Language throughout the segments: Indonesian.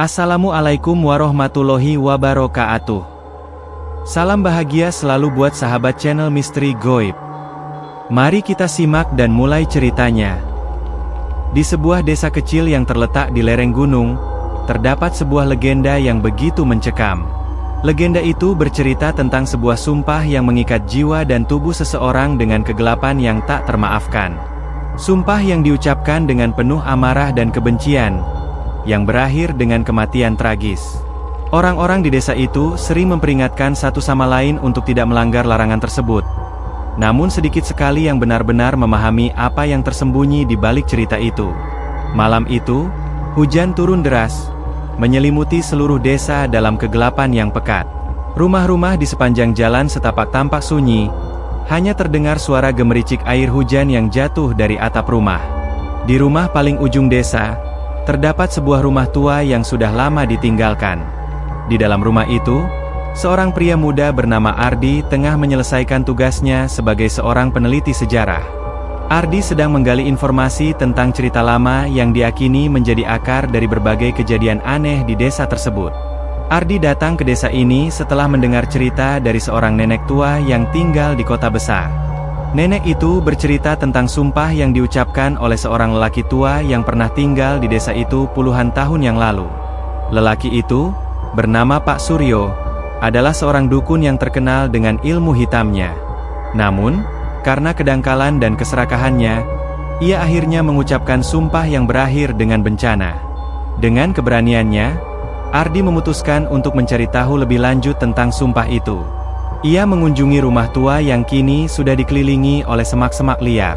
Assalamualaikum warahmatullahi wabarakatuh. Salam bahagia selalu buat sahabat channel Misteri Goib. Mari kita simak dan mulai ceritanya. Di sebuah desa kecil yang terletak di lereng gunung, terdapat sebuah legenda yang begitu mencekam. Legenda itu bercerita tentang sebuah sumpah yang mengikat jiwa dan tubuh seseorang dengan kegelapan yang tak termaafkan. Sumpah yang diucapkan dengan penuh amarah dan kebencian, yang berakhir dengan kematian tragis. Orang-orang di desa itu sering memperingatkan satu sama lain untuk tidak melanggar larangan tersebut. Namun sedikit sekali yang benar-benar memahami apa yang tersembunyi di balik cerita itu. Malam itu, hujan turun deras, menyelimuti seluruh desa dalam kegelapan yang pekat. Rumah-rumah di sepanjang jalan setapak tampak sunyi, hanya terdengar suara gemericik air hujan yang jatuh dari atap rumah. Di rumah paling ujung desa, terdapat sebuah rumah tua yang sudah lama ditinggalkan. Di dalam rumah itu, seorang pria muda bernama Ardi tengah menyelesaikan tugasnya sebagai seorang peneliti sejarah. Ardi sedang menggali informasi tentang cerita lama yang diakini menjadi akar dari berbagai kejadian aneh di desa tersebut. Ardi datang ke desa ini setelah mendengar cerita dari seorang nenek tua yang tinggal di kota besar. Nenek itu bercerita tentang sumpah yang diucapkan oleh seorang lelaki tua yang pernah tinggal di desa itu puluhan tahun yang lalu. Lelaki itu, bernama Pak Suryo, adalah seorang dukun yang terkenal dengan ilmu hitamnya. Namun, karena kedangkalan dan keserakahannya, ia akhirnya mengucapkan sumpah yang berakhir dengan bencana. Dengan keberaniannya, Ardi memutuskan untuk mencari tahu lebih lanjut tentang sumpah itu. Ia mengunjungi rumah tua yang kini sudah dikelilingi oleh semak-semak liar.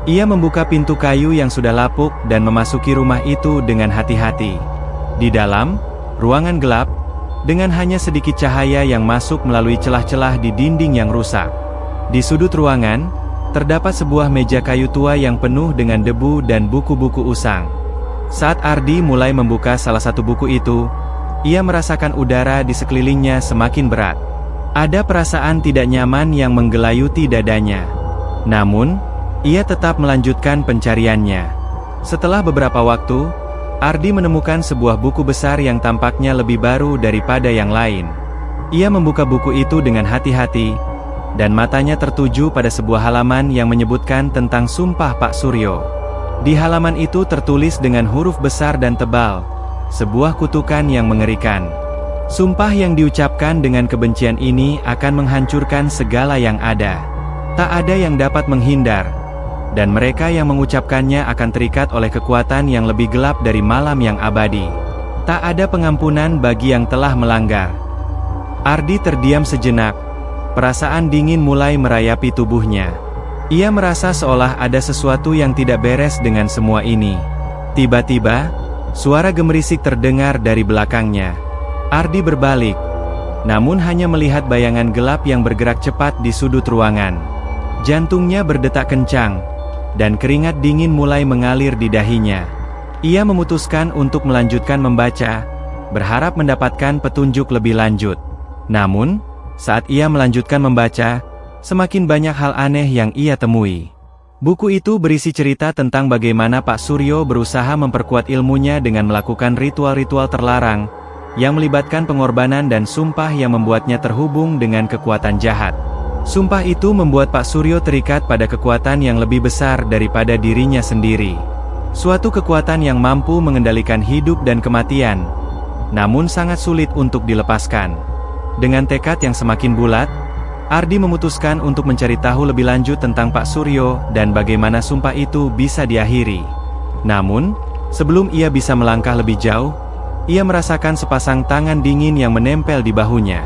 Ia membuka pintu kayu yang sudah lapuk dan memasuki rumah itu dengan hati-hati. Di dalam ruangan gelap, dengan hanya sedikit cahaya yang masuk melalui celah-celah di dinding yang rusak. Di sudut ruangan, terdapat sebuah meja kayu tua yang penuh dengan debu dan buku-buku usang. Saat Ardi mulai membuka salah satu buku itu, ia merasakan udara di sekelilingnya semakin berat. Ada perasaan tidak nyaman yang menggelayuti dadanya. Namun, ia tetap melanjutkan pencariannya. Setelah beberapa waktu, Ardi menemukan sebuah buku besar yang tampaknya lebih baru daripada yang lain. Ia membuka buku itu dengan hati-hati, dan matanya tertuju pada sebuah halaman yang menyebutkan tentang sumpah Pak Suryo. Di halaman itu tertulis dengan huruf besar dan tebal, sebuah kutukan yang mengerikan. Sumpah yang diucapkan dengan kebencian ini akan menghancurkan segala yang ada. Tak ada yang dapat menghindar, dan mereka yang mengucapkannya akan terikat oleh kekuatan yang lebih gelap dari malam yang abadi. Tak ada pengampunan bagi yang telah melanggar. Ardi terdiam sejenak. Perasaan dingin mulai merayapi tubuhnya. Ia merasa seolah ada sesuatu yang tidak beres dengan semua ini. Tiba-tiba, suara gemerisik terdengar dari belakangnya. Ardi berbalik, namun hanya melihat bayangan gelap yang bergerak cepat di sudut ruangan. Jantungnya berdetak kencang, dan keringat dingin mulai mengalir di dahinya. Ia memutuskan untuk melanjutkan membaca, berharap mendapatkan petunjuk lebih lanjut. Namun, saat ia melanjutkan membaca, semakin banyak hal aneh yang ia temui. Buku itu berisi cerita tentang bagaimana Pak Suryo berusaha memperkuat ilmunya dengan melakukan ritual-ritual terlarang, yang melibatkan pengorbanan dan sumpah yang membuatnya terhubung dengan kekuatan jahat. Sumpah itu membuat Pak Suryo terikat pada kekuatan yang lebih besar daripada dirinya sendiri. Suatu kekuatan yang mampu mengendalikan hidup dan kematian, namun sangat sulit untuk dilepaskan. Dengan tekad yang semakin bulat, Ardi memutuskan untuk mencari tahu lebih lanjut tentang Pak Suryo dan bagaimana sumpah itu bisa diakhiri. Namun, sebelum ia bisa melangkah lebih jauh, ia merasakan sepasang tangan dingin yang menempel di bahunya.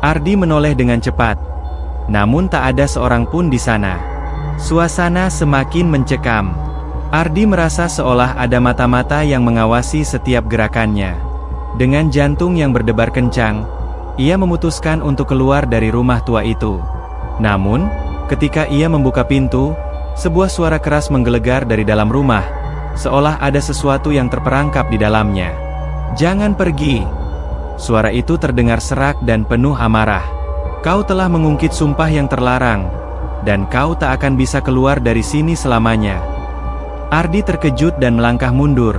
Ardi menoleh dengan cepat, namun tak ada seorang pun di sana. Suasana semakin mencekam. Ardi merasa seolah ada mata-mata yang mengawasi setiap gerakannya. Dengan jantung yang berdebar kencang, ia memutuskan untuk keluar dari rumah tua itu. Namun, ketika ia membuka pintu, sebuah suara keras menggelegar dari dalam rumah, seolah ada sesuatu yang terperangkap di dalamnya. "Jangan pergi." Suara itu terdengar serak dan penuh amarah. "Kau telah mengungkit sumpah yang terlarang, dan kau tak akan bisa keluar dari sini selamanya." Ardi terkejut dan melangkah mundur,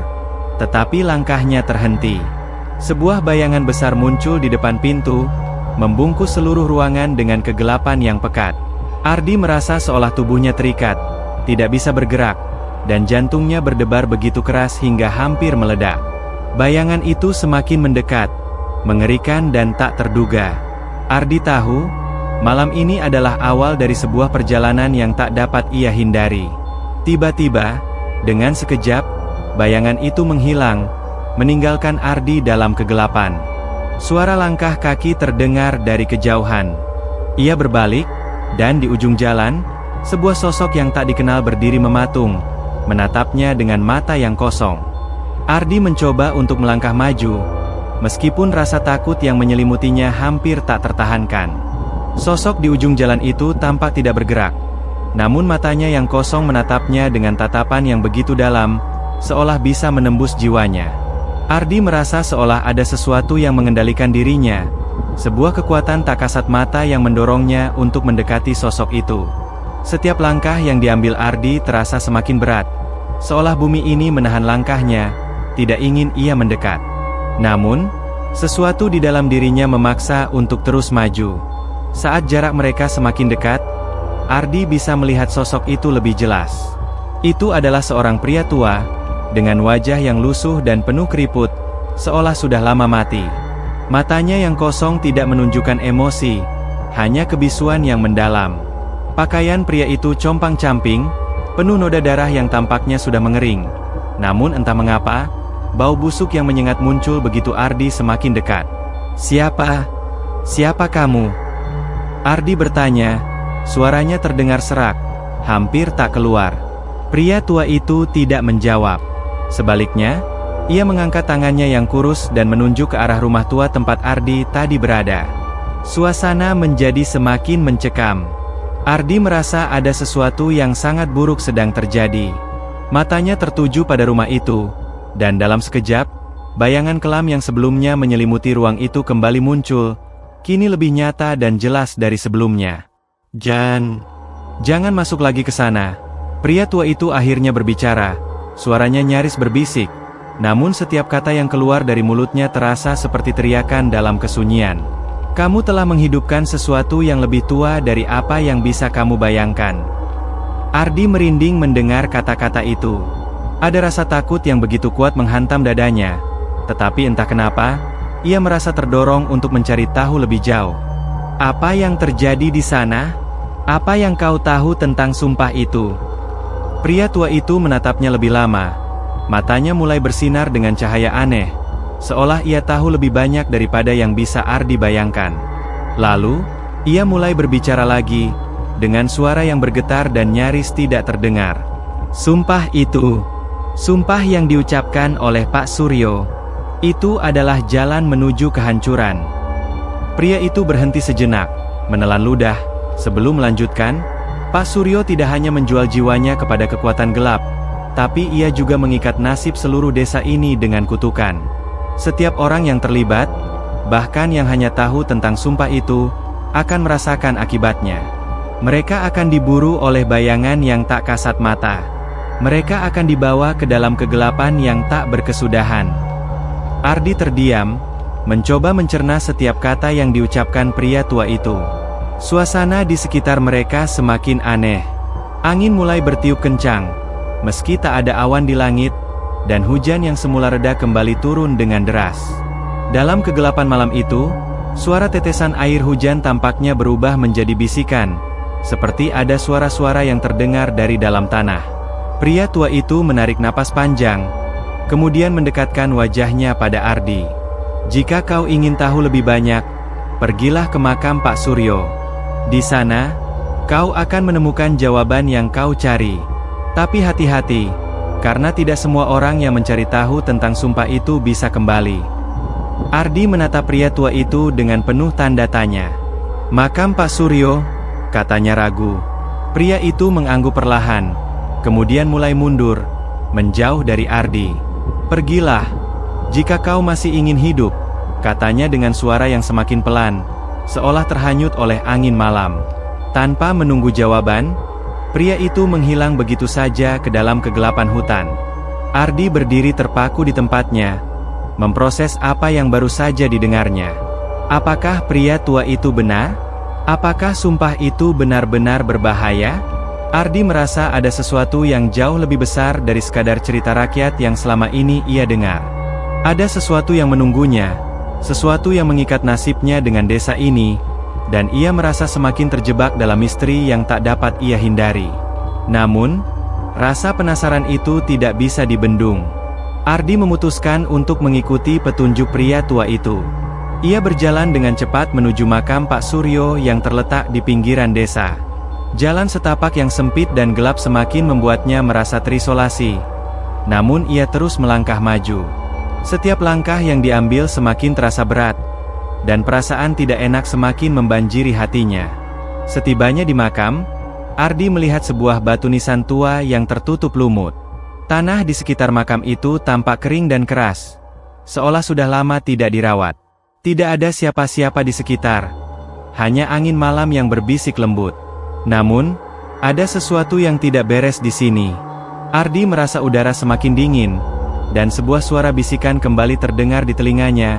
tetapi langkahnya terhenti. Sebuah bayangan besar muncul di depan pintu, membungkus seluruh ruangan dengan kegelapan yang pekat. Ardi merasa seolah tubuhnya terikat, tidak bisa bergerak, dan jantungnya berdebar begitu keras hingga hampir meledak. Bayangan itu semakin mendekat, mengerikan dan tak terduga. Ardi tahu, malam ini adalah awal dari sebuah perjalanan yang tak dapat ia hindari. Tiba-tiba, dengan sekejap, bayangan itu menghilang, meninggalkan Ardi dalam kegelapan. Suara langkah kaki terdengar dari kejauhan. Ia berbalik, dan di ujung jalan, sebuah sosok yang tak dikenal berdiri mematung, menatapnya dengan mata yang kosong. Ardi mencoba untuk melangkah maju, meskipun rasa takut yang menyelimutinya hampir tak tertahankan. Sosok di ujung jalan itu tampak tidak bergerak, namun matanya yang kosong menatapnya dengan tatapan yang begitu dalam, seolah bisa menembus jiwanya. Ardi merasa seolah ada sesuatu yang mengendalikan dirinya, sebuah kekuatan tak kasat mata yang mendorongnya untuk mendekati sosok itu. Setiap langkah yang diambil Ardi terasa semakin berat, seolah bumi ini menahan langkahnya, tidak ingin ia mendekat. Namun, sesuatu di dalam dirinya memaksa untuk terus maju. Saat jarak mereka semakin dekat, Ardi bisa melihat sosok itu lebih jelas. Itu adalah seorang pria tua, dengan wajah yang lusuh dan penuh keriput, seolah sudah lama mati. Matanya yang kosong tidak menunjukkan emosi, hanya kebisuan yang mendalam. Pakaian pria itu compang-camping, penuh noda darah yang tampaknya sudah mengering. Namun entah mengapa, bau busuk yang menyengat muncul begitu Ardi semakin dekat. Siapa kamu?" Ardi bertanya, suaranya terdengar serak, hampir tak keluar. Pria tua itu tidak menjawab. Sebaliknya, ia mengangkat tangannya yang kurus dan menunjuk ke arah rumah tua tempat Ardi tadi berada. Suasana menjadi semakin mencekam. Ardi merasa ada sesuatu yang sangat buruk sedang terjadi. Matanya tertuju pada rumah itu, dan dalam sekejap, bayangan kelam yang sebelumnya menyelimuti ruang itu kembali muncul, kini lebih nyata dan jelas dari sebelumnya. Jangan masuk lagi ke sana." Pria tua itu akhirnya berbicara, suaranya nyaris berbisik, namun setiap kata yang keluar dari mulutnya terasa seperti teriakan dalam kesunyian. "Kamu telah menghidupkan sesuatu yang lebih tua dari apa yang bisa kamu bayangkan." Ardi merinding mendengar kata-kata itu. Ada rasa takut yang begitu kuat menghantam dadanya, tetapi entah kenapa, ia merasa terdorong untuk mencari tahu lebih jauh. "Apa yang terjadi di sana? Apa yang kau tahu tentang sumpah itu?" Pria tua itu menatapnya lebih lama. Matanya mulai bersinar dengan cahaya aneh, seolah ia tahu lebih banyak daripada yang bisa Ardi bayangkan. Lalu, ia mulai berbicara lagi, dengan suara yang bergetar dan nyaris tidak terdengar. "Sumpah itu, sumpah yang diucapkan oleh Pak Suryo, itu adalah jalan menuju kehancuran." Pria itu berhenti sejenak, menelan ludah, sebelum melanjutkan, "Pak Suryo tidak hanya menjual jiwanya kepada kekuatan gelap, tapi ia juga mengikat nasib seluruh desa ini dengan kutukan. Setiap orang yang terlibat, bahkan yang hanya tahu tentang sumpah itu, akan merasakan akibatnya. Mereka akan diburu oleh bayangan yang tak kasat mata. Mereka akan dibawa ke dalam kegelapan yang tak berkesudahan." Ardi terdiam, mencoba mencerna setiap kata yang diucapkan pria tua itu. Suasana di sekitar mereka semakin aneh. Angin mulai bertiup kencang, meski tak ada awan di langit, dan hujan yang semula reda kembali turun dengan deras. Dalam kegelapan malam itu, suara tetesan air hujan tampaknya berubah menjadi bisikan, seperti ada suara-suara yang terdengar dari dalam tanah. Pria tua itu menarik napas panjang, kemudian mendekatkan wajahnya pada Ardi. "Jika kau ingin tahu lebih banyak, pergilah ke makam Pak Suryo. Di sana, kau akan menemukan jawaban yang kau cari. Tapi hati-hati, karena tidak semua orang yang mencari tahu tentang sumpah itu bisa kembali." Ardi menatap pria tua itu dengan penuh tanda tanya. "Makam Pak Suryo?" katanya ragu. Pria itu mengangguk perlahan, kemudian mulai mundur, menjauh dari Ardi. "Pergilah, jika kau masih ingin hidup," katanya dengan suara yang semakin pelan, seolah terhanyut oleh angin malam. Tanpa menunggu jawaban, pria itu menghilang begitu saja ke dalam kegelapan hutan. Ardi berdiri terpaku di tempatnya, memproses apa yang baru saja didengarnya. Apakah pria tua itu benar? Apakah sumpah itu benar-benar berbahaya? Ardi merasa ada sesuatu yang jauh lebih besar dari sekadar cerita rakyat yang selama ini ia dengar. Ada sesuatu yang menunggunya, sesuatu yang mengikat nasibnya dengan desa ini, dan ia merasa semakin terjebak dalam misteri yang tak dapat ia hindari. Namun, rasa penasaran itu tidak bisa dibendung. Ardi memutuskan untuk mengikuti petunjuk pria tua itu. Ia berjalan dengan cepat menuju makam Pak Suryo yang terletak di pinggiran desa. Jalan setapak yang sempit dan gelap semakin membuatnya merasa terisolasi. Namun ia terus melangkah maju. Setiap langkah yang diambil semakin terasa berat, dan perasaan tidak enak semakin membanjiri hatinya. Setibanya di makam, Ardi melihat sebuah batu nisan tua yang tertutup lumut. Tanah di sekitar makam itu tampak kering dan keras, seolah sudah lama tidak dirawat. Tidak ada siapa-siapa di sekitar, hanya angin malam yang berbisik lembut. Namun, ada sesuatu yang tidak beres di sini. Ardi merasa udara semakin dingin, dan sebuah suara bisikan kembali terdengar di telinganya,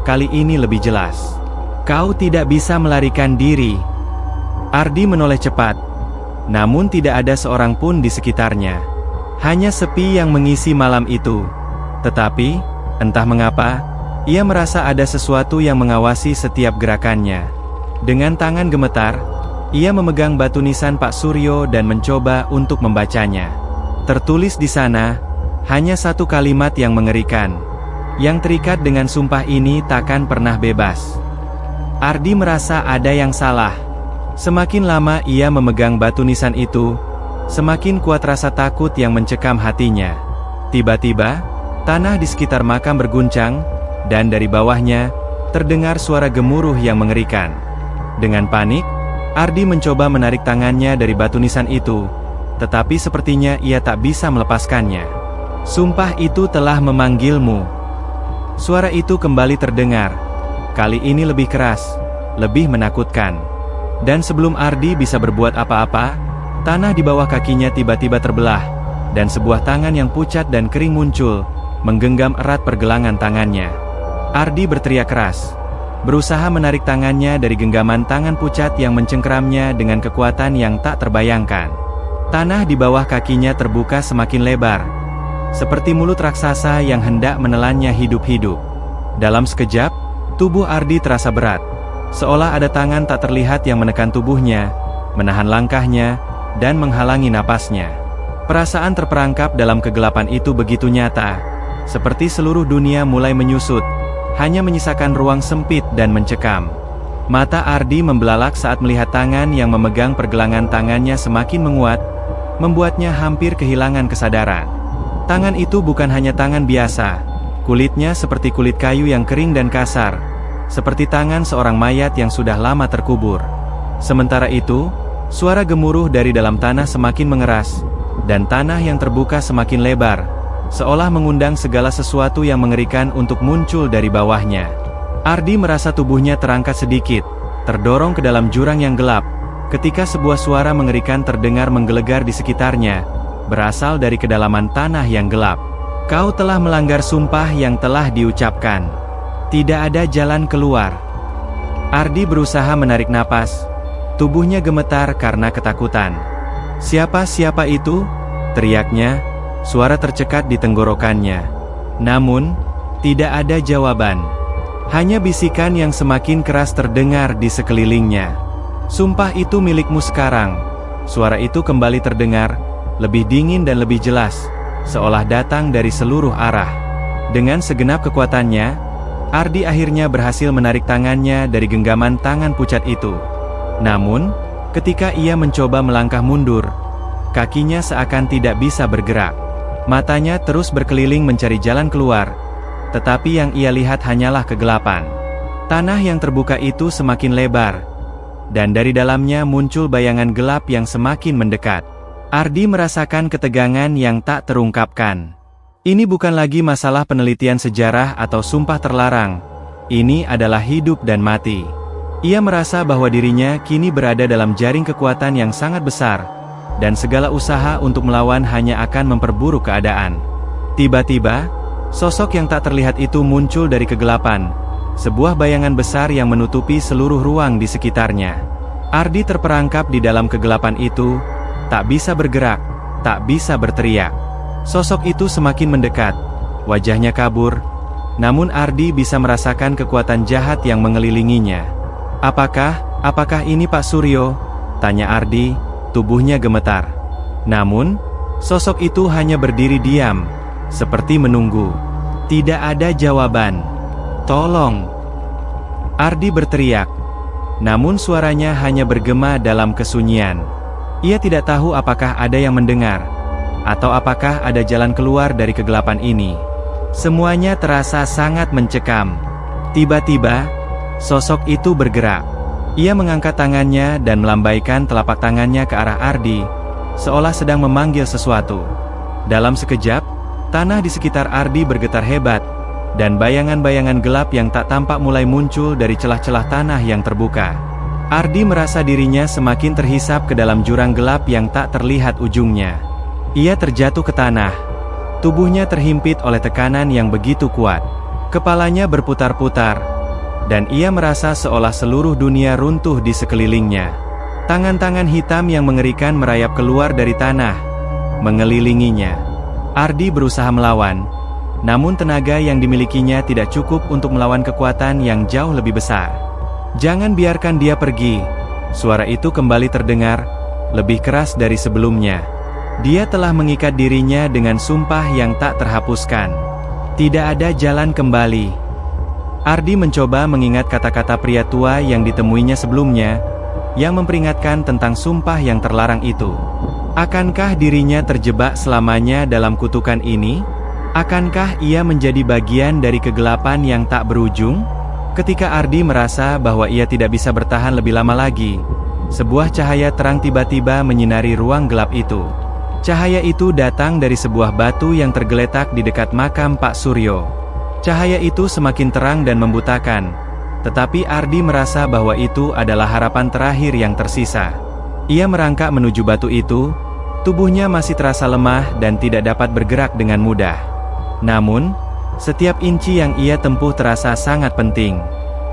kali ini lebih jelas. "Kau tidak bisa melarikan diri." Ardi menoleh cepat. Namun tidak ada seorang pun di sekitarnya. Hanya sepi yang mengisi malam itu. Tetapi, entah mengapa, ia merasa ada sesuatu yang mengawasi setiap gerakannya. Dengan tangan gemetar, ia memegang batu nisan Pak Suryo dan mencoba untuk membacanya. Tertulis di sana, hanya satu kalimat yang mengerikan. Yang terikat dengan sumpah ini takkan pernah bebas. Ardi merasa ada yang salah. Semakin lama ia memegang batu nisan itu, semakin kuat rasa takut yang mencekam hatinya. Tiba-tiba, tanah di sekitar makam berguncang, dan dari bawahnya, terdengar suara gemuruh yang mengerikan. Dengan panik, Ardi mencoba menarik tangannya dari batu nisan itu, tetapi sepertinya ia tak bisa melepaskannya. "Sumpah itu telah memanggilmu." Suara itu kembali terdengar. Kali ini lebih keras, lebih menakutkan. Dan sebelum Ardi bisa berbuat apa-apa, tanah di bawah kakinya tiba-tiba terbelah, dan sebuah tangan yang pucat dan kering muncul, menggenggam erat pergelangan tangannya. Ardi berteriak keras, berusaha menarik tangannya dari genggaman tangan pucat yang mencengkeramnya dengan kekuatan yang tak terbayangkan. Tanah di bawah kakinya terbuka semakin lebar, seperti mulut raksasa yang hendak menelannya hidup-hidup. Dalam sekejap, tubuh Ardi terasa berat, seolah ada tangan tak terlihat yang menekan tubuhnya, menahan langkahnya, dan menghalangi napasnya. Perasaan terperangkap dalam kegelapan itu begitu nyata, seperti seluruh dunia mulai menyusut, hanya menyisakan ruang sempit dan mencekam. Mata Ardi membelalak saat melihat tangan yang memegang pergelangan tangannya semakin menguat, membuatnya hampir kehilangan kesadaran. Tangan itu bukan hanya tangan biasa, kulitnya seperti kulit kayu yang kering dan kasar, seperti tangan seorang mayat yang sudah lama terkubur. Sementara itu, suara gemuruh dari dalam tanah semakin mengeras, dan tanah yang terbuka semakin lebar, seolah mengundang segala sesuatu yang mengerikan untuk muncul dari bawahnya. Ardi merasa tubuhnya terangkat sedikit, terdorong ke dalam jurang yang gelap, ketika sebuah suara mengerikan terdengar menggelegar di sekitarnya, berasal dari kedalaman tanah yang gelap. "Kau telah melanggar sumpah yang telah diucapkan. Tidak ada jalan keluar." Ardi berusaha menarik napas. Tubuhnya gemetar karena ketakutan. "Siapa itu?" teriaknya, suara tercekat di tenggorokannya. Namun, tidak ada jawaban. Hanya bisikan yang semakin keras terdengar di sekelilingnya. "Sumpah itu milikmu sekarang." Suara itu kembali terdengar, lebih dingin dan lebih jelas, seolah datang dari seluruh arah. Dengan segenap kekuatannya, Ardi akhirnya berhasil menarik tangannya dari genggaman tangan pucat itu. Namun, ketika ia mencoba melangkah mundur, kakinya seakan tidak bisa bergerak. Matanya terus berkeliling mencari jalan keluar, tetapi yang ia lihat hanyalah kegelapan. Tanah yang terbuka itu semakin lebar, dan dari dalamnya muncul bayangan gelap yang semakin mendekat. Ardi merasakan ketegangan yang tak terungkapkan. Ini bukan lagi masalah penelitian sejarah atau sumpah terlarang. Ini adalah hidup dan mati. Ia merasa bahwa dirinya kini berada dalam jaring kekuatan yang sangat besar, dan segala usaha untuk melawan hanya akan memperburuk keadaan. Tiba-tiba, Sosok yang tak terlihat itu muncul dari kegelapan. Sebuah bayangan besar yang menutupi seluruh ruang di sekitarnya. Ardi terperangkap di dalam kegelapan itu, tak bisa bergerak, tak bisa berteriak. Sosok itu semakin mendekat, wajahnya kabur, namun Ardi bisa merasakan kekuatan jahat yang mengelilinginya. Apakah ini Pak Suryo? Tanya Ardi, tubuhnya gemetar. Namun, sosok itu hanya berdiri diam, seperti menunggu. Tidak ada jawaban. Tolong! Ardi berteriak. Namun suaranya hanya bergema dalam kesunyian. Ia tidak tahu apakah ada yang mendengar, atau apakah ada jalan keluar dari kegelapan ini. Semuanya terasa sangat mencekam. Tiba-tiba, sosok itu bergerak. Ia mengangkat tangannya dan melambaikan telapak tangannya ke arah Ardi, seolah sedang memanggil sesuatu. Dalam sekejap, tanah di sekitar Ardi bergetar hebat, dan bayangan-bayangan gelap yang tak tampak mulai muncul dari celah-celah tanah yang terbuka. Ardi merasa dirinya semakin terhisap ke dalam jurang gelap yang tak terlihat ujungnya. Ia terjatuh ke tanah. Tubuhnya terhimpit oleh tekanan yang begitu kuat. Kepalanya berputar-putar, dan ia merasa seolah seluruh dunia runtuh di sekelilingnya. Tangan-tangan hitam yang mengerikan merayap keluar dari tanah, mengelilinginya. Ardi berusaha melawan, namun tenaga yang dimilikinya tidak cukup untuk melawan kekuatan yang jauh lebih besar. Jangan biarkan dia pergi. Suara itu kembali terdengar, lebih keras dari sebelumnya. Dia telah mengikat dirinya dengan sumpah yang tak terhapuskan. Tidak ada jalan kembali. Ardi mencoba mengingat kata-kata pria tua yang ditemuinya sebelumnya, yang memperingatkan tentang sumpah yang terlarang itu. Akankah dirinya terjebak selamanya dalam kutukan ini? Akankah ia menjadi bagian dari kegelapan yang tak berujung? Ketika Ardi merasa bahwa ia tidak bisa bertahan lebih lama lagi, sebuah cahaya terang tiba-tiba menyinari ruang gelap itu. Cahaya itu datang dari sebuah batu yang tergeletak di dekat makam Pak Suryo. Cahaya itu semakin terang dan membutakan, tetapi Ardi merasa bahwa itu adalah harapan terakhir yang tersisa. Ia merangkak menuju batu itu, tubuhnya masih terasa lemah dan tidak dapat bergerak dengan mudah. Namun, setiap inci yang ia tempuh terasa sangat penting.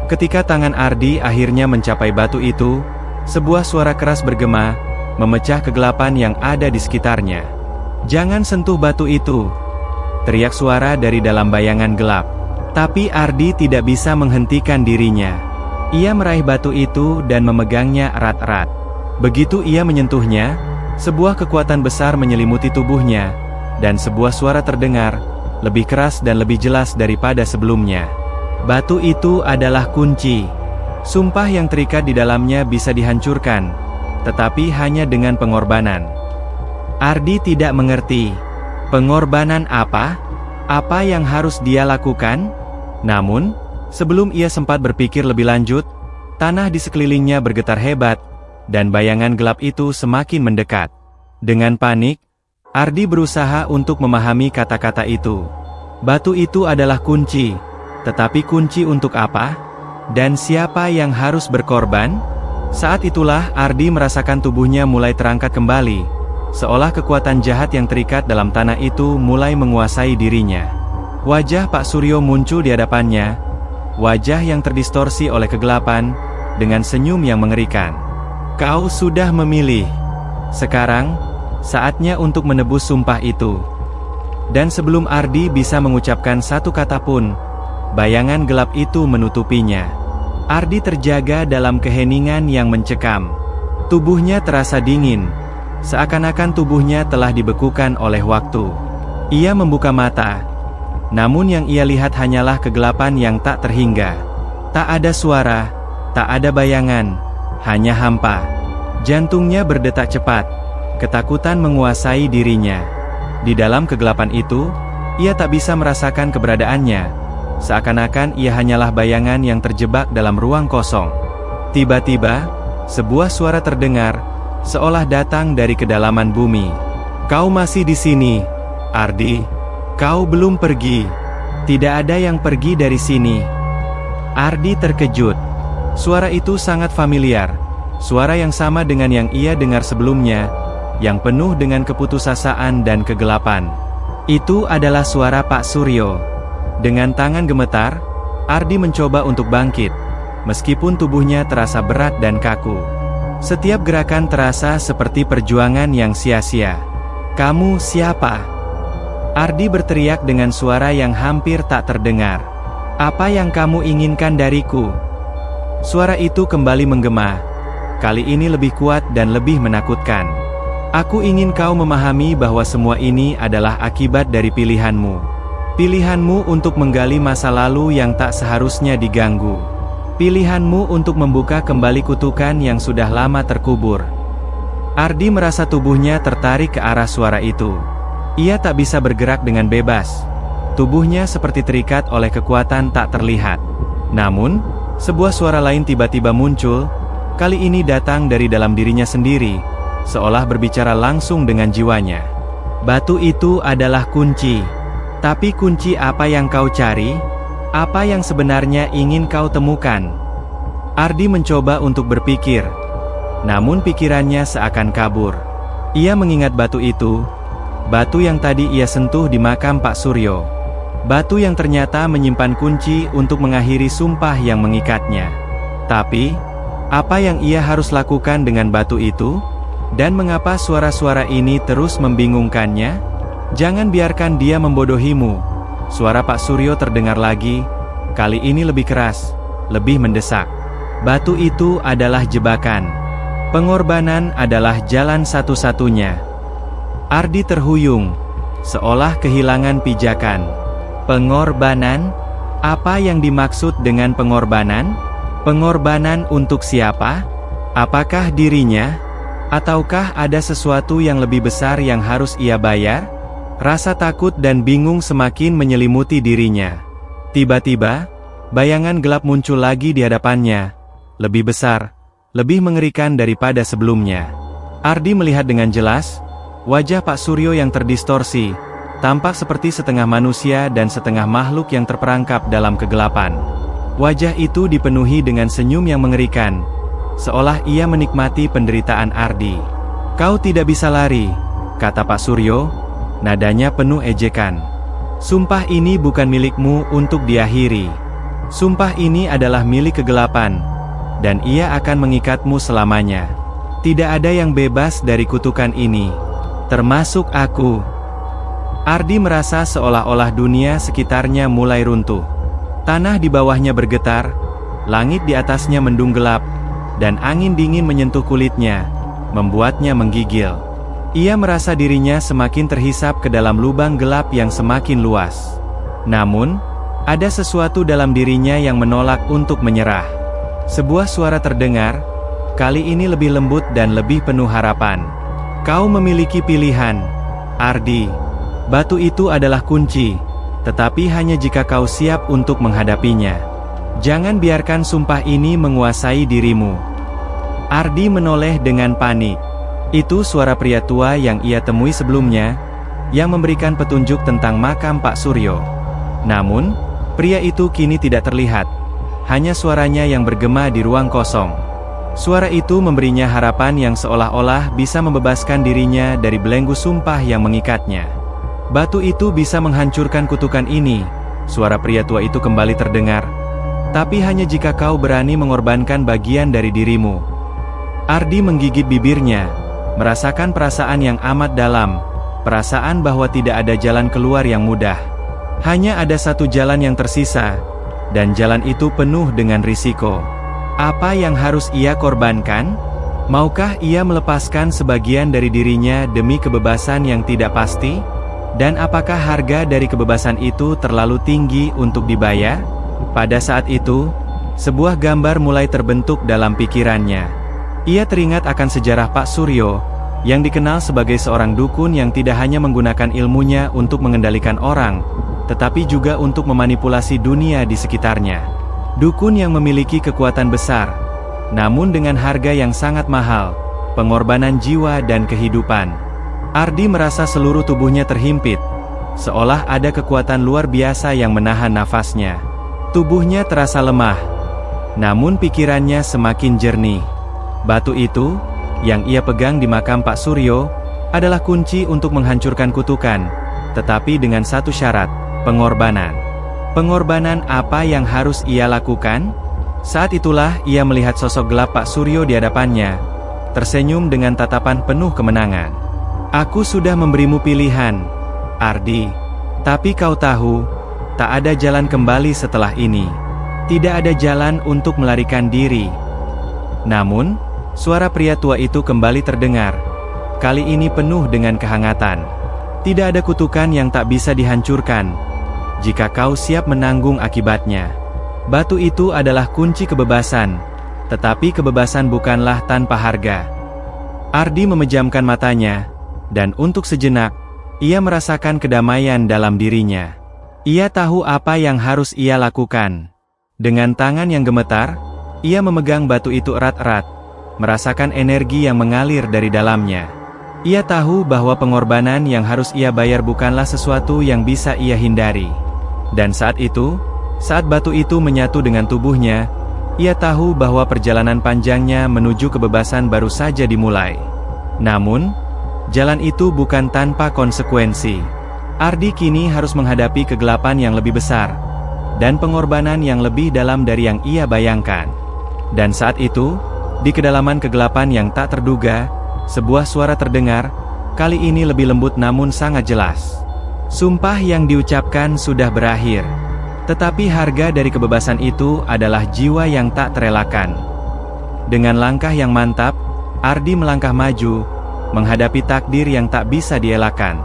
Ketika tangan Ardi akhirnya mencapai batu itu, sebuah suara keras bergema, memecah kegelapan yang ada di sekitarnya. "Jangan sentuh batu itu!" teriak suara dari dalam bayangan gelap. Tapi Ardi tidak bisa menghentikan dirinya. Ia meraih batu itu dan memegangnya erat-erat. Begitu ia menyentuhnya, sebuah kekuatan besar menyelimuti tubuhnya, dan sebuah suara terdengar, lebih keras dan lebih jelas daripada sebelumnya. Batu itu adalah kunci. Sumpah yang terikat di dalamnya bisa dihancurkan, tetapi hanya dengan pengorbanan. Ardi tidak mengerti. Pengorbanan apa? Apa yang harus dia lakukan? Namun, sebelum ia sempat berpikir lebih lanjut, tanah di sekelilingnya bergetar hebat, dan bayangan gelap itu semakin mendekat. Dengan panik, Ardi berusaha untuk memahami kata-kata itu. Batu itu adalah kunci, tetapi kunci untuk apa? Dan siapa yang harus berkorban? Saat itulah Ardi merasakan tubuhnya mulai terangkat kembali, seolah kekuatan jahat yang terikat dalam tanah itu mulai menguasai dirinya. Wajah Pak Suryo muncul di hadapannya, wajah yang terdistorsi oleh kegelapan, dengan senyum yang mengerikan. "Kau sudah memilih. Sekarang, saatnya untuk menebus sumpah itu." Dan sebelum Ardi bisa mengucapkan satu kata pun, bayangan gelap itu menutupinya. Ardi terjaga dalam keheningan yang mencekam. Tubuhnya terasa dingin, seakan-akan tubuhnya telah dibekukan oleh waktu. Ia membuka mata, namun yang ia lihat hanyalah kegelapan yang tak terhingga. Tak ada suara, tak ada bayangan, hanya hampa. Jantungnya berdetak cepat, ketakutan menguasai dirinya. Di dalam kegelapan itu, ia tak bisa merasakan keberadaannya. Seakan-akan ia hanyalah bayangan yang terjebak dalam ruang kosong. Tiba-tiba, sebuah suara terdengar, seolah datang dari kedalaman bumi. "Kau masih di sini, Ardi. Kau belum pergi. Tidak ada yang pergi dari sini." Ardi terkejut. Suara itu sangat familiar. Suara yang sama dengan yang ia dengar sebelumnya, yang penuh dengan keputusasaan dan kegelapan. Itu adalah suara Pak Suryo. Dengan tangan gemetar, Ardi mencoba untuk bangkit, meskipun tubuhnya terasa berat dan kaku. Setiap gerakan terasa seperti perjuangan yang sia-sia. "Kamu siapa?" Ardi berteriak dengan suara yang hampir tak terdengar. "Apa yang kamu inginkan dariku?" Suara itu kembali menggema. Kali ini lebih kuat dan lebih menakutkan. "Aku ingin kau memahami bahwa semua ini adalah akibat dari pilihanmu. Pilihanmu untuk menggali masa lalu yang tak seharusnya diganggu. Pilihanmu untuk membuka kembali kutukan yang sudah lama terkubur." Ardi merasa tubuhnya tertarik ke arah suara itu. Ia tak bisa bergerak dengan bebas. Tubuhnya seperti terikat oleh kekuatan tak terlihat. Namun, sebuah suara lain tiba-tiba muncul, kali ini datang dari dalam dirinya sendiri, seolah berbicara langsung dengan jiwanya. "Batu itu adalah kunci. Tapi kunci apa yang kau cari? Apa yang sebenarnya ingin kau temukan?" Ardi mencoba untuk berpikir. Namun pikirannya seakan kabur. Ia mengingat batu itu. Batu yang tadi ia sentuh di makam Pak Suryo. Batu yang ternyata menyimpan kunci untuk mengakhiri sumpah yang mengikatnya. Tapi, apa yang ia harus lakukan dengan batu itu? Dan mengapa suara-suara ini terus membingungkannya? "Jangan biarkan dia membodohimu." Suara Pak Suryo terdengar lagi, kali ini lebih keras, lebih mendesak. "Batu itu adalah jebakan. Pengorbanan adalah jalan satu-satunya." Ardi terhuyung, seolah kehilangan pijakan. Pengorbanan? Apa yang dimaksud dengan pengorbanan? Pengorbanan untuk siapa? Apakah dirinya? Ataukah ada sesuatu yang lebih besar yang harus ia bayar? Rasa takut dan bingung semakin menyelimuti dirinya. Tiba-tiba, bayangan gelap muncul lagi di hadapannya. Lebih besar, lebih mengerikan daripada sebelumnya. Ardi melihat dengan jelas, wajah Pak Suryo yang terdistorsi, tampak seperti setengah manusia dan setengah makhluk yang terperangkap dalam kegelapan. Wajah itu dipenuhi dengan senyum yang mengerikan, seolah ia menikmati penderitaan Ardi. "Kau tidak bisa lari," kata Pak Suryo, nadanya penuh ejekan. "Sumpah ini bukan milikmu untuk diakhiri. Sumpah ini adalah milik kegelapan, dan ia akan mengikatmu selamanya. Tidak ada yang bebas dari kutukan ini, termasuk aku." Ardi merasa seolah-olah dunia sekitarnya mulai runtuh. Tanah di bawahnya bergetar, langit di atasnya mendung gelap, dan angin dingin menyentuh kulitnya, membuatnya menggigil. Ia merasa dirinya semakin terhisap ke dalam lubang gelap yang semakin luas. Namun, ada sesuatu dalam dirinya yang menolak untuk menyerah. Sebuah suara terdengar, kali ini lebih lembut dan lebih penuh harapan. "Kau memiliki pilihan, Ardi. Batu itu adalah kunci, tetapi hanya jika kau siap untuk menghadapinya. Jangan biarkan sumpah ini menguasai dirimu." Ardi menoleh dengan panik. Itu suara pria tua yang ia temui sebelumnya, yang memberikan petunjuk tentang makam Pak Suryo. Namun, pria itu kini tidak terlihat. Hanya suaranya yang bergema di ruang kosong. Suara itu memberinya harapan yang seolah-olah bisa membebaskan dirinya dari belenggu sumpah yang mengikatnya. "Batu itu bisa menghancurkan kutukan ini," suara pria tua itu kembali terdengar. "Tapi hanya jika kau berani mengorbankan bagian dari dirimu." Ardi menggigit bibirnya, merasakan perasaan yang amat dalam, perasaan bahwa tidak ada jalan keluar yang mudah. Hanya ada satu jalan yang tersisa, dan jalan itu penuh dengan risiko. Apa yang harus ia korbankan? Maukah ia melepaskan sebagian dari dirinya demi kebebasan yang tidak pasti? Dan apakah harga dari kebebasan itu terlalu tinggi untuk dibayar? Pada saat itu, sebuah gambar mulai terbentuk dalam pikirannya. Ia teringat akan sejarah Pak Suryo, yang dikenal sebagai seorang dukun yang tidak hanya menggunakan ilmunya untuk mengendalikan orang, tetapi juga untuk memanipulasi dunia di sekitarnya. Dukun yang memiliki kekuatan besar, namun dengan harga yang sangat mahal, pengorbanan jiwa dan kehidupan. Ardi merasa seluruh tubuhnya terhimpit, seolah ada kekuatan luar biasa yang menahan nafasnya. Tubuhnya terasa lemah, namun pikirannya semakin jernih. Batu itu, yang ia pegang di makam Pak Suryo, adalah kunci untuk menghancurkan kutukan, tetapi dengan satu syarat, pengorbanan. Pengorbanan apa yang harus ia lakukan? Saat itulah ia melihat sosok gelap Pak Suryo di hadapannya, tersenyum dengan tatapan penuh kemenangan. Aku sudah memberimu pilihan, Ardi. Tapi kau tahu, tak ada jalan kembali setelah ini. Tidak ada jalan untuk melarikan diri. Namun, suara pria tua itu kembali terdengar. Kali ini penuh dengan kehangatan. Tidak ada kutukan yang tak bisa dihancurkan, jika kau siap menanggung akibatnya. Batu itu adalah kunci kebebasan, tetapi kebebasan bukanlah tanpa harga. Ardi memejamkan matanya, dan untuk sejenak, ia merasakan kedamaian dalam dirinya. Ia tahu apa yang harus ia lakukan. Dengan tangan yang gemetar, ia memegang batu itu erat-erat, merasakan energi yang mengalir dari dalamnya. Ia tahu bahwa pengorbanan yang harus ia bayar bukanlah sesuatu yang bisa ia hindari. Dan saat itu, saat batu itu menyatu dengan tubuhnya, ia tahu bahwa perjalanan panjangnya menuju kebebasan baru saja dimulai. Namun, jalan itu bukan tanpa konsekuensi. Ardi kini harus menghadapi kegelapan yang lebih besar, dan pengorbanan yang lebih dalam dari yang ia bayangkan. Dan saat itu, di kedalaman kegelapan yang tak terduga, sebuah suara terdengar, kali ini lebih lembut namun sangat jelas. Sumpah yang diucapkan sudah berakhir. Tetapi harga dari kebebasan itu adalah jiwa yang tak terelakkan. Dengan langkah yang mantap, Ardi melangkah maju, menghadapi takdir yang tak bisa dielakkan.